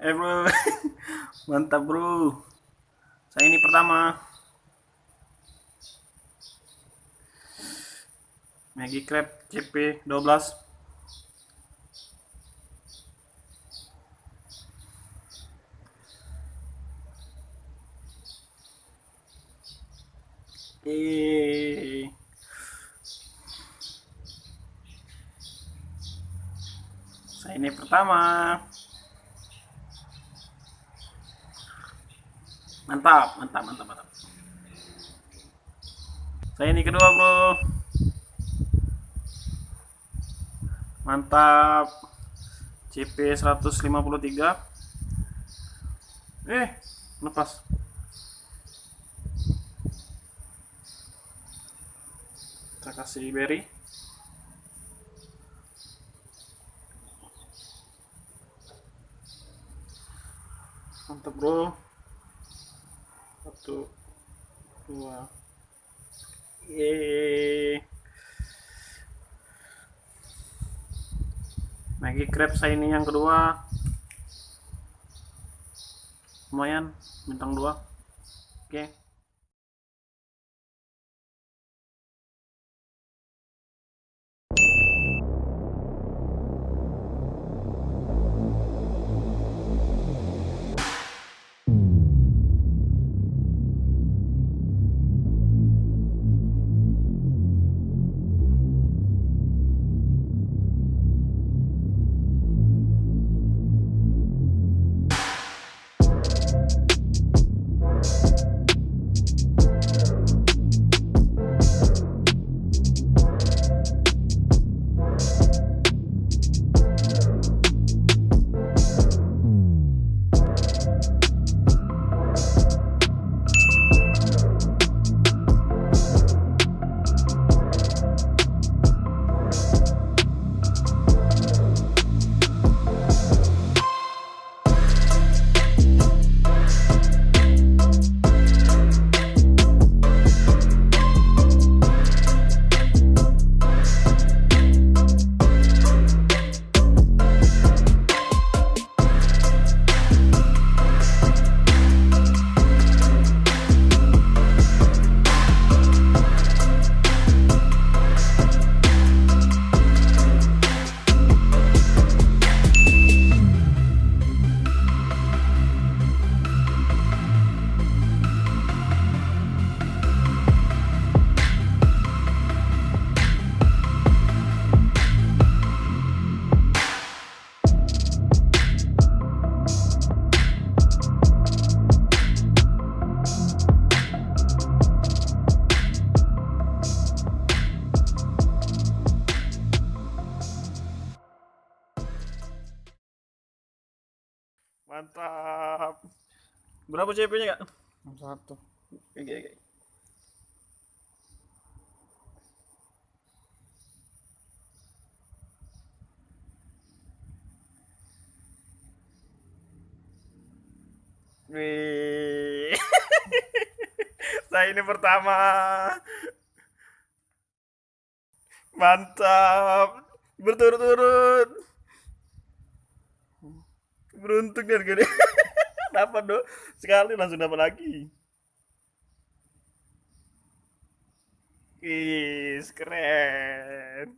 Bro. Mantap bro. Saya ini pertama. Maggie Crab CP12. Saya ini pertama. Mantap. Saya ini kedua bro. Mantap. CP 153. Lepas. Kita kasih berry. Mantap bro. 1 2. Maggie Crab saya ini yang kedua. Lumayan, bintang 2. Oke. Mantap. Berapa CP-nya, Kak? 1. Oke. Wih. Saya ini pertama. Mantap. Berturut-turut. Beruntung kan gini. Dapat dong. Sekali langsung dapat lagi. Keren.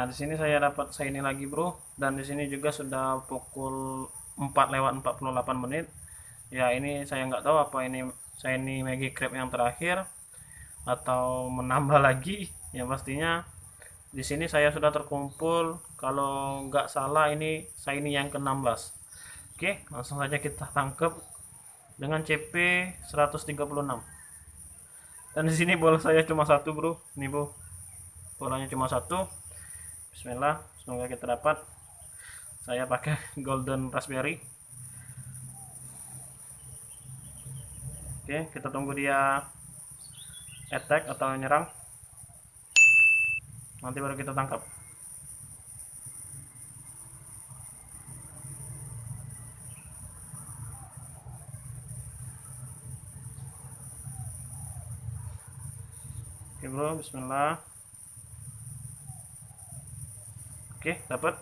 Nah, di sini saya dapat shiny lagi, Bro. Dan di sini juga sudah pukul 4:48 ya. Ini saya nggak tahu apa ini shiny Magic Crab yang terakhir atau menambah lagi. Yang pastinya di sini saya sudah terkumpul, kalau nggak salah ini shiny yang ke-16. Oke, langsung saja kita tangkap dengan CP 136. Dan di sini bola saya cuma satu, Bro. Nih, Bro. Bolanya cuma satu. Bismillah, semoga kita dapat. Saya pakai golden raspberry. Oke, kita tunggu dia attack atau nyerang. Nanti baru kita tangkap. Oke, Bro, bismillah. Oke, dapat.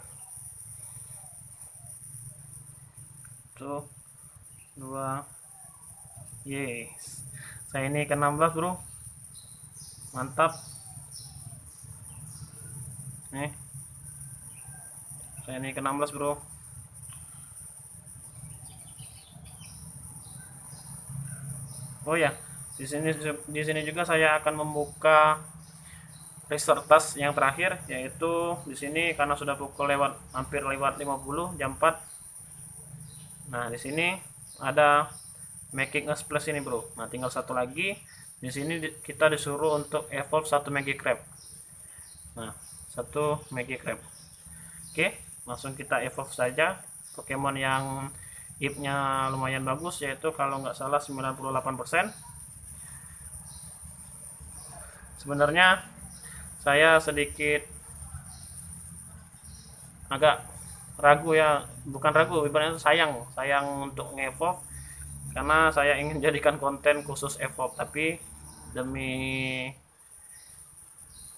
1, 2. Yes. Saya ini ke-16, Bro. Mantap. Nih. Saya ini ke-16, Bro. Oh ya, di sini juga saya akan membuka research task yang terakhir, yaitu di sini karena sudah pukul hampir lewat 50 jam 4. Nah, di sini ada making a splash ini, Bro. Nah, tinggal satu lagi. Di sini kita disuruh untuk evolve satu Magic Crab. Nah, satu Magic Crab. Oke, langsung kita evolve saja Pokemon yang IP-nya lumayan bagus, yaitu kalau nggak salah 98%. Sebenarnya saya sedikit agak ragu ya, bukan ragu, ibaratnya sayang untuk nge-evolve, karena saya ingin jadikan konten khusus evolve, tapi demi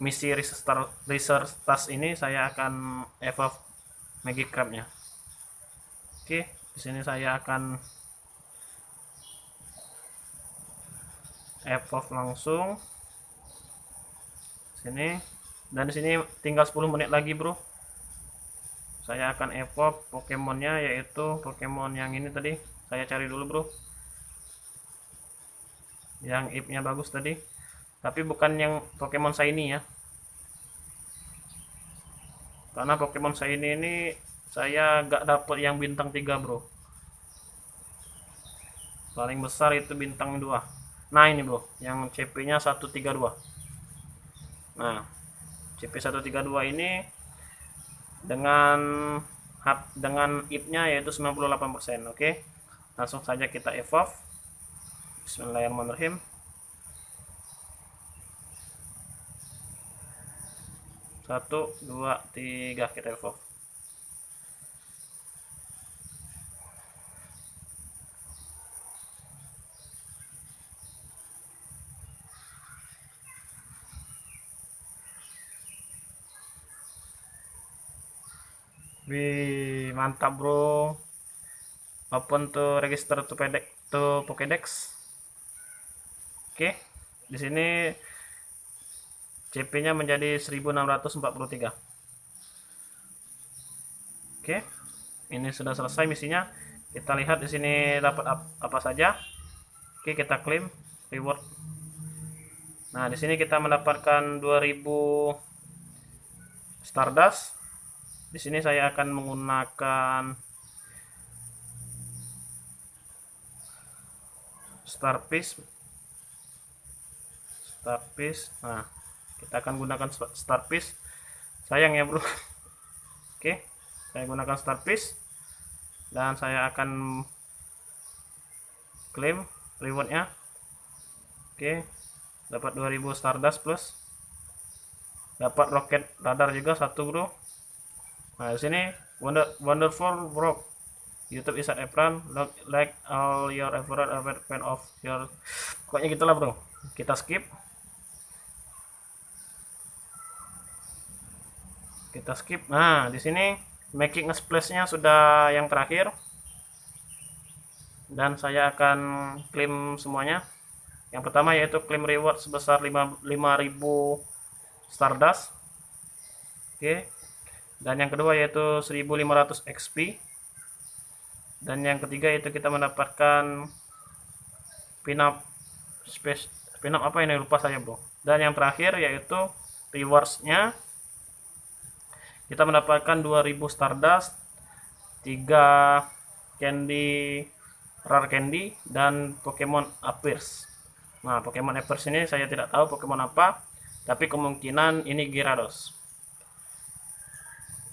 misi research task ini saya akan evolve Magic Crab-nya. Oke, di sini saya akan evolve langsung sini, dan di sini tinggal 10 menit lagi, Bro. Saya akan evolve Pokemonnya, yaitu Pokemon yang ini tadi. Saya cari dulu, Bro, yang IP-nya bagus tadi, tapi bukan yang Pokemon shiny ya, karena Pokemon shiny ini saya gak dapet yang bintang 3, Bro. Paling besar itu bintang 2. Nah, ini, Bro, yang CP nya 132. Nah, CP 132 ini dengan IP-nya yaitu 98%. Oke, langsung saja kita evolve. Bismillahirrahmanirrahim. 1, 2, 3, kita evolve. Wih, mantap, Bro. Open to register to Pokédex. Oke, di sini CP-nya menjadi 1643. Oke, ini sudah selesai misinya. Kita lihat di sini dapat apa saja. Oke, kita klaim reward. Nah, di sini kita mendapatkan 2000 Stardust. Di sini saya akan menggunakan Starfish. Nah, kita akan gunakan Starfish. Sayang ya, Bro. Oke, saya gunakan Starfish dan saya akan klaim rewardnya. Oke, dapat 2000 Stardust plus dapat roket radar juga satu, Bro. Nah, di sini wonderful, Bro. YouTube is at Efran, like all your effort fan of your, pokoknya gitulah, Bro. Kita skip. Nah, di sini making a splash-nya sudah yang terakhir, dan saya akan klaim semuanya. Yang pertama yaitu klaim reward sebesar 5000 Stardust. Oke, dan yang kedua yaitu 1500 XP, dan yang ketiga yaitu kita mendapatkan pinup space, pinup apa ini lupa saya bro, dan yang terakhir yaitu rewards-nya kita mendapatkan 2000 Stardust, 3 candy rare candy, dan Pokemon Appears. Nah, Pokemon Appears ini saya tidak tahu Pokemon apa, tapi kemungkinan ini Gyarados.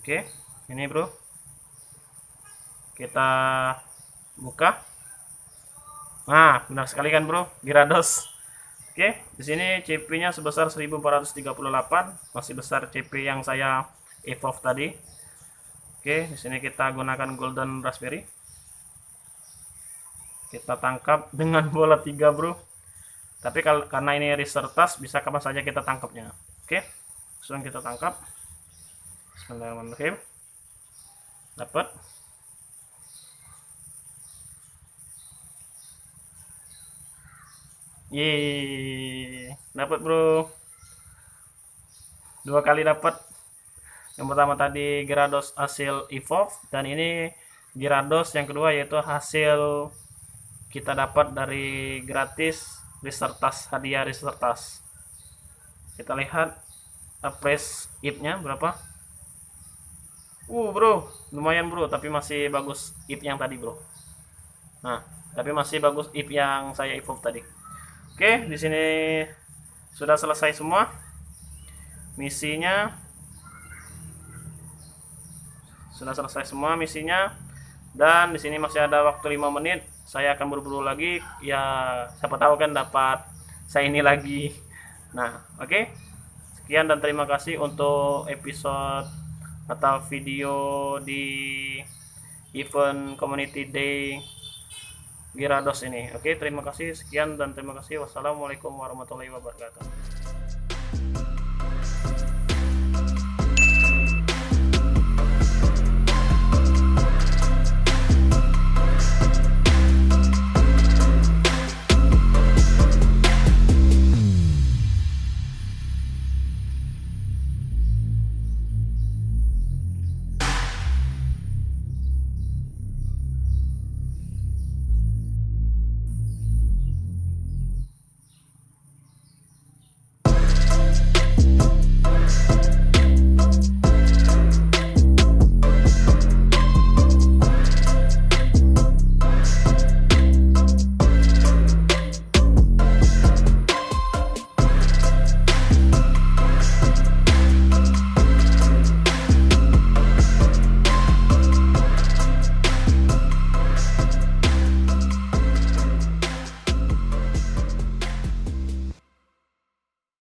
Oke, ini bro, kita buka. Nah, benar sekali kan bro, Gyarados. Oke, di sini CP-nya sebesar 1438, masih besar CP yang saya evolve tadi. Oke, di sini kita gunakan Golden Raspberry. Kita tangkap dengan bola 3 bro. Tapi karena ini research task, bisa kapan saja kita tangkapnya. Oke, langsung kita tangkap. Bismillahirrahmanirrahim. Dapat. Yeay, dapat bro. 2 kali dapat. Yang pertama tadi Gyarados hasil evolve, dan ini Gyarados yang kedua yaitu hasil kita dapat dari gratis research task, hadiah research task. Kita lihat price IP-nya berapa. Bro, lumayan bro, tapi masih bagus IP yang tadi bro. Nah, tapi masih bagus IP yang saya evolve tadi. Oke, di sini sudah selesai semua misinya. Sudah selesai semua misinya, dan di sini masih ada waktu 5 menit. Saya akan berburu lagi, ya siapa tahu kan dapat saya ini lagi. Nah, oke. Sekian dan terima kasih untuk episode atau video di event Community Day Gyarados ini. Oke, terima kasih. Sekian dan terima kasih. Wassalamualaikum warahmatullahi wabarakatuh.